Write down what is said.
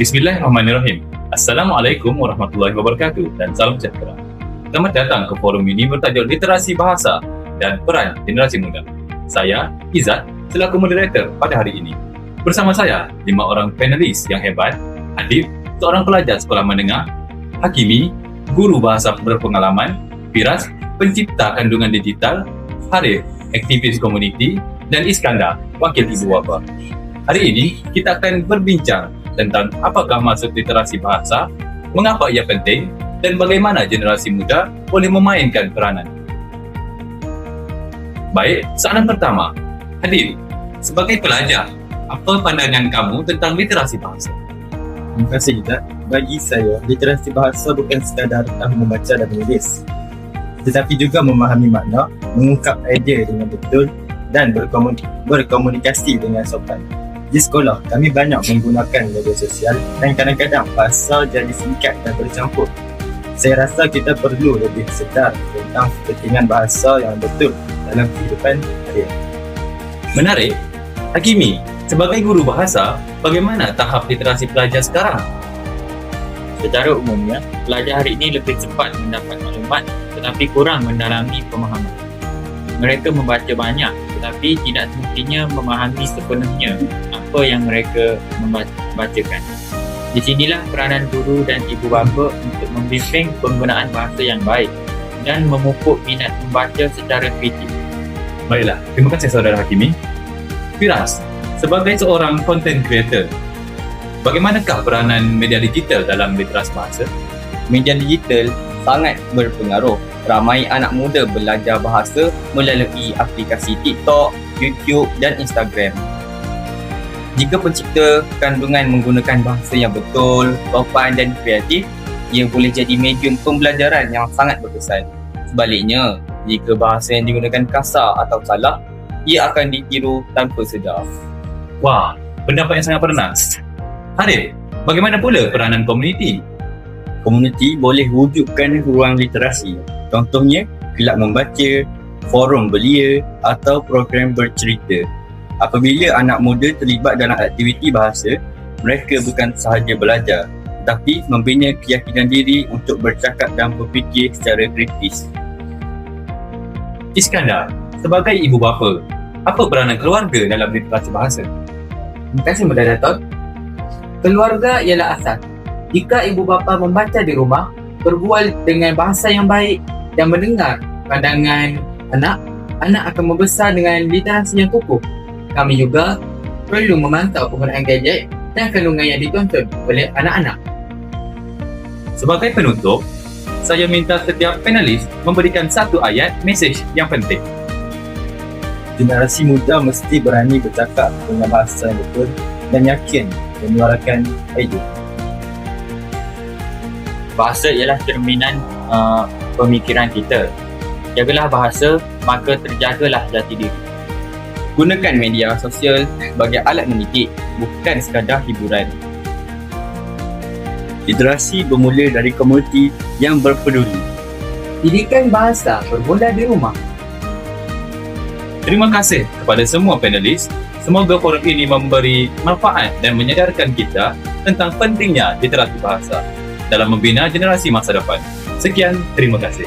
Bismillahirrahmanirrahim. Assalamualaikum warahmatullahi wabarakatuh dan salam sejahtera. Selamat datang ke forum ini bertajuk Literasi Bahasa dan Peran Generasi Muda. Saya, Izzat, selaku moderator pada hari ini. Bersama saya, 5 orang panelis yang hebat, Adib, seorang pelajar sekolah menengah, Hakimi, guru bahasa berpengalaman, Firas, pencipta kandungan digital, Harif, aktivis komuniti, dan Iskandar, wakil ibu bapa. Hari ini, kita akan berbincang tentang apakah maksud literasi bahasa, mengapa ia penting, dan bagaimana generasi muda boleh memainkan peranan. Baik, soalan pertama. Adib, sebagai pelajar, apa pandangan kamu tentang literasi bahasa? Terima kasih, Izzat. Bagi saya, literasi bahasa bukan sekadar tahu membaca dan menulis, tetapi juga memahami makna, mengungkap idea dengan betul dan berkomunikasi dengan sopan. Di sekolah, kami banyak menggunakan media sosial dan kadang-kadang bahasa jadi singkat dan bercampur. Saya rasa kita perlu lebih sedar tentang kepentingan bahasa yang betul dalam kehidupan harian. Menarik. Hakimi, sebagai guru bahasa, bagaimana tahap literasi pelajar sekarang? Secara umumnya, pelajar hari ini lebih cepat mendapat maklumat tetapi kurang mendalami pemahaman. Mereka membaca banyak tetapi tidak semestinya memahami sepenuhnya apa yang mereka membacakan. Di sinilah peranan guru dan ibu bapa untuk membimbing penggunaan bahasa yang baik dan memupuk minat membaca secara kritis. Baiklah, terima kasih saudara Hakimi. Firas, sebagai seorang content creator, bagaimanakah peranan media digital dalam literasi bahasa? Media digital sangat berpengaruh. Ramai anak muda belajar bahasa melalui aplikasi TikTok, YouTube dan Instagram. Jika pencipta kandungan menggunakan bahasa yang betul, sopan dan kreatif, ia boleh jadi medium pembelajaran yang sangat berkesan. Sebaliknya, jika bahasa yang digunakan kasar atau salah, ia akan ditiru tanpa sedar. Wah, pendapat yang sangat bernas. Harif, bagaimana pula peranan komuniti? Komuniti boleh wujudkan ruang literasi. Contohnya, kelab membaca, forum belia atau program bercerita. Apabila anak muda terlibat dalam aktiviti bahasa, mereka bukan sahaja belajar, tetapi membina keyakinan diri untuk bercakap dan berfikir secara kritis. Iskandar, sebagai ibu bapa, apa peranan keluarga dalam literasi bahasa? Terima kasih Moderator. Keluarga ialah asas. Jika ibu bapa membaca di rumah, berbual dengan bahasa yang baik dan mendengar pandangan anak akan membesar dengan literasi yang kukuh. Kami juga perlu memantau penggunaan gadget dan kandungan yang ditonton oleh anak-anak. Sebagai penutup, saya minta setiap panelis memberikan satu ayat mesej yang penting. Generasi muda mesti berani bercakap dengan bahasa yang betul dan yakin menyuarakan idea. Bahasa ialah cerminan pemikiran kita. Jagalah bahasa, maka terjagalah jati diri. Gunakan media sosial sebagai alat mendidik, bukan sekadar hiburan. Literasi bermula dari komuniti yang berpeduli. Didikan bahasa bermula di rumah. Terima kasih kepada semua panelis. Semoga forum ini memberi manfaat dan menyadarkan kita tentang pentingnya literasi bahasa dalam membina generasi masa depan. Sekian, terima kasih.